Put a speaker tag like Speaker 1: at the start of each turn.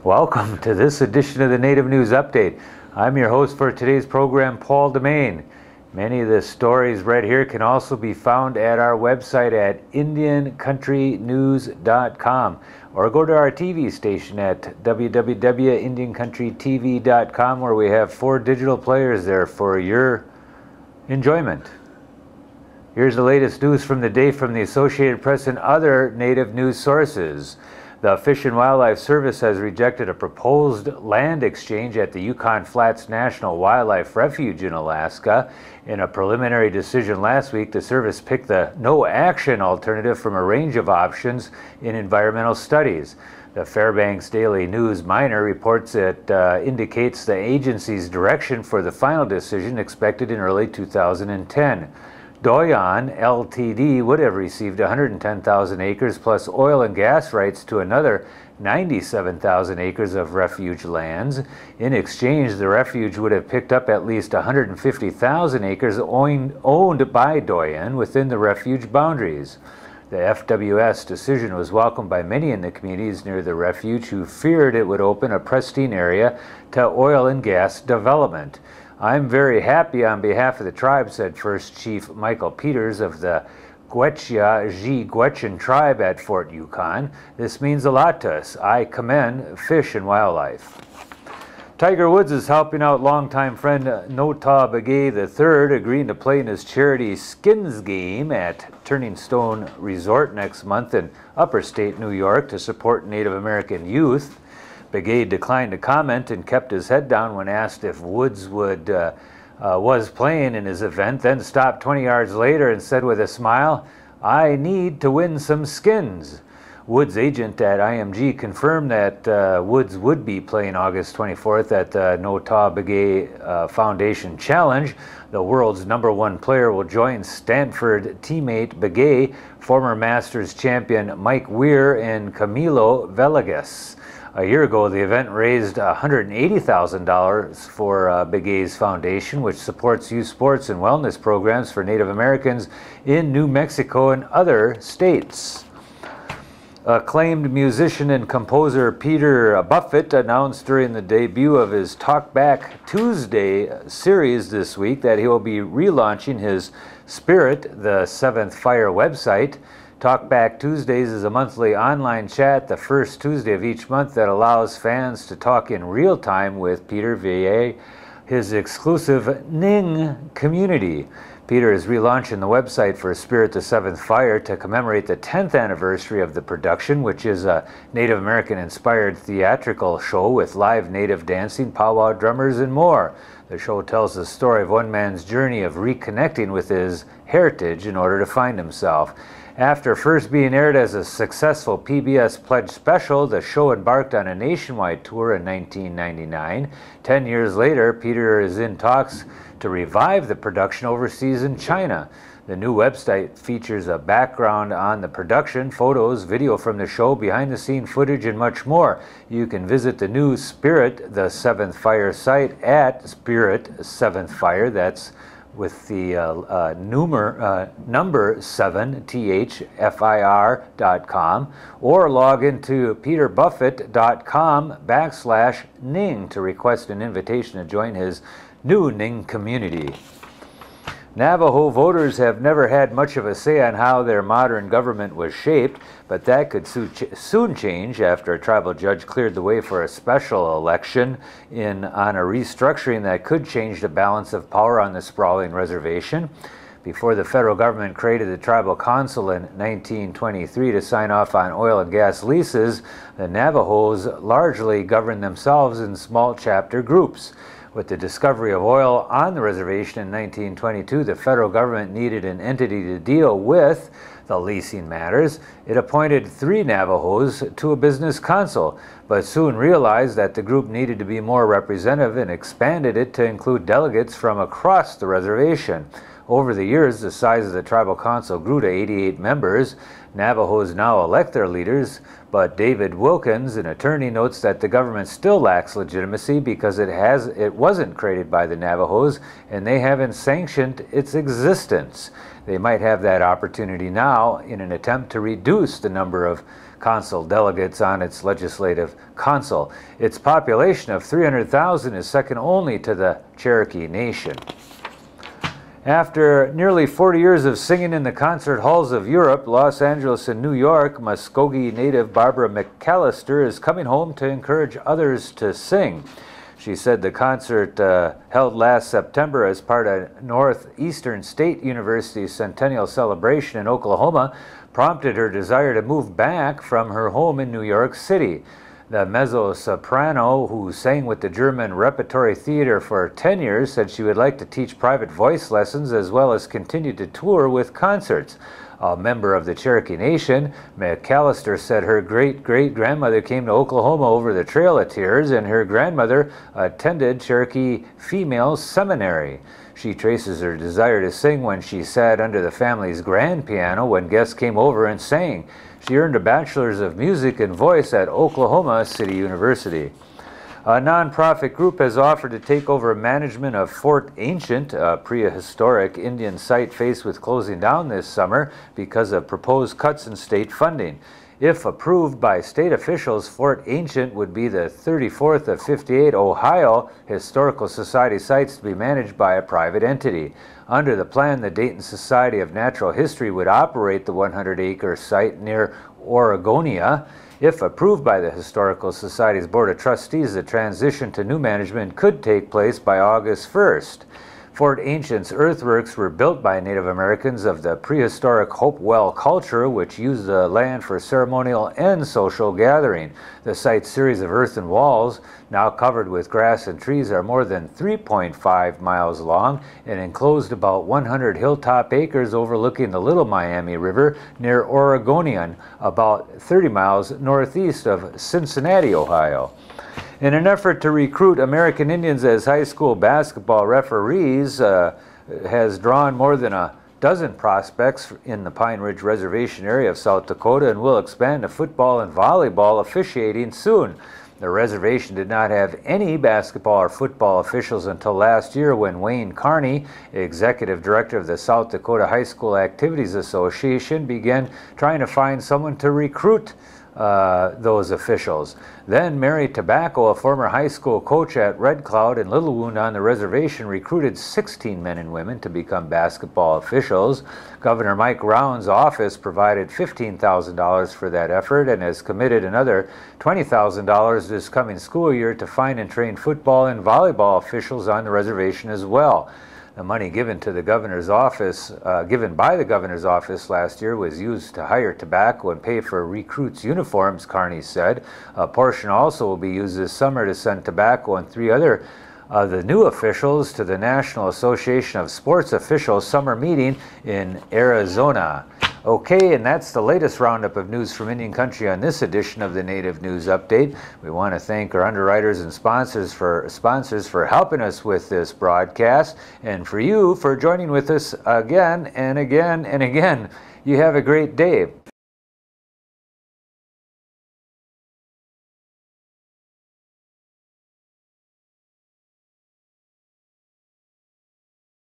Speaker 1: Welcome to this edition of the Native News Update. I'm your host for today's program, Paul Demain. Many of the stories read here can also be found at our website at IndianCountryNews.com, or go to our TV station at www.IndianCountryTV.com, where we have 4 digital players there for your enjoyment. Here's the latest news from the day from the Associated Press and other Native news sources. The Fish and Wildlife Service has rejected a proposed land exchange at the Yukon Flats National Wildlife Refuge in Alaska. In a preliminary decision last week, the service picked the no-action alternative from a range of options in environmental studies. The Fairbanks Daily News Miner reports it indicates the agency's direction for the final decision expected in early 2010. Doyon Ltd. would have received 110,000 acres plus oil and gas rights to another 97,000 acres of refuge lands. In exchange, the refuge would have picked up at least 150,000 acres owned by Doyon within the refuge boundaries. The FWS decision was welcomed by many in the communities near the refuge who feared it would open a pristine area to oil and gas development. "I'm very happy on behalf of the tribe," said First Chief Michael Peters of the Gwetia-Gwechen tribe at Fort Yukon. "This means a lot to us. I commend Fish and Wildlife." Tiger Woods is helping out longtime friend Notah Begay III, agreeing to play in his charity Skins game at Turning Stone Resort next month in Upper State, New York, to support Native American youth. Begay declined to comment and kept his head down when asked if Woods was playing in his event, then stopped 20 yards later and said with a smile, "I need to win some skins." Woods' agent at IMG confirmed that Woods would be playing August 24th at the Notah Begay Foundation Challenge. The world's #1 player will join Stanford teammate Begay, former Masters champion Mike Weir, and Camilo Villegas. A year ago, the event raised $180,000 for Begay's foundation, which supports youth sports and wellness programs for Native Americans in New Mexico and other states. Acclaimed musician and composer Peter Buffett announced during the debut of his Talkback Tuesday series this week that he will be relaunching his Spirit, the Seventh Fire website. Talkback Tuesdays is a monthly online chat the first Tuesday of each month that allows fans to talk in real time with Peter via his exclusive Ning community. Peter is relaunching the website for Spirit the Seventh Fire to commemorate the 10th anniversary of the production, which is a Native American-inspired theatrical show with live Native dancing, powwow drummers, and more. The show tells the story of one man's journey of reconnecting with his heritage in order to find himself. After first being aired as a successful PBS Pledge special, the show embarked on a nationwide tour in 1999. 10 years later, Peter is in talks to revive the production overseas in China. The new website features a background on the production, photos, video from the show, behind-the-scene footage, and much more. You can visit the new Spirit the Seventh Fire site at Spirit Seventh Fire. That's with the number 7, THFIR.com, or log into peterbuffett.com/Ning to request an invitation to join his new Ning community. Navajo voters have never had much of a say on how their modern government was shaped, but that could soon change after a tribal judge cleared the way for a special election on a restructuring that could change the balance of power on the sprawling reservation. Before the federal government created the tribal council in 1923 to sign off on oil and gas leases, the Navajos largely governed themselves in small chapter groups. With the discovery of oil on the reservation in 1922, the federal government needed an entity to deal with the leasing matters. It appointed 3 Navajos to a business council, but soon realized that the group needed to be more representative and expanded it to include delegates from across the reservation. Over the years, the size of the tribal council grew to 88 members. Navajos now elect their leaders, but David Wilkins, an attorney, notes that the government still lacks legitimacy because it wasn't created by the Navajos and they haven't sanctioned its existence. They might have that opportunity now in an attempt to reduce the number of council delegates on its legislative council. Its population of 300,000 is second only to the Cherokee Nation. After nearly 40 years of singing in the concert halls of Europe, Los Angeles, and New York, Muskogee native Barbara McAllister is coming home to encourage others to sing. She said the concert held last September as part of Northeastern State University's centennial celebration in Oklahoma prompted her desire to move back from her home in New York City. The mezzo-soprano, who sang with the German Repertory Theater for 10 years, said she would like to teach private voice lessons as well as continue to tour with concerts. A member of the Cherokee Nation, McAllister said her great-great-grandmother came to Oklahoma over the Trail of Tears, and her grandmother attended Cherokee Female Seminary. She traces her desire to sing when she sat under the family's grand piano when guests came over and sang. She earned a bachelor's of music and voice at Oklahoma City University. A nonprofit group has offered to take over management of Fort Ancient, a prehistoric Indian site faced with closing down this summer because of proposed cuts in state funding. If approved by state officials, Fort Ancient would be the 34th of 58 Ohio Historical Society sites to be managed by a private entity. Under the plan, the Dayton Society of Natural History would operate the 100-acre site near Oregonia. If approved by the Historical Society's Board of Trustees, the transition to new management could take place by August 1st. Fort Ancient's earthworks were built by Native Americans of the prehistoric Hopewell culture, which used the land for ceremonial and social gathering. The site's series of earthen walls, now covered with grass and trees, are more than 3.5 miles long and enclosed about 100 hilltop acres overlooking the Little Miami River near Oregonian, about 30 miles northeast of Cincinnati, Ohio. In an effort to recruit American Indians as high school basketball referees, has drawn more than a dozen prospects in the Pine Ridge Reservation area of South Dakota and will expand to football and volleyball officiating soon. The reservation did not have any basketball or football officials until last year when Wayne Carney, executive director of the South Dakota High School Activities Association, began trying to find someone to recruit those officials. Then Mary Tobacco, a former high school coach at Red Cloud and Little Wound on the reservation, recruited 16 men and women to become basketball officials. Governor Mike Round's office provided $15,000 for that effort and has committed another $20,000 this coming school year to find and train football and volleyball officials on the reservation as well. The money given to the governor's office, given by the governor's office last year, was used to hire tobacco and pay for recruits' uniforms, Carney said. A portion also will be used this summer to send tobacco and 3 other the new officials to the National Association of Sports Officials summer meeting in Arizona. Okay, and that's the latest roundup of news from Indian Country on this edition of the Native News Update. We want to thank our underwriters and sponsors for helping us with this broadcast, and for you for joining with us again and again and again. You have a great day.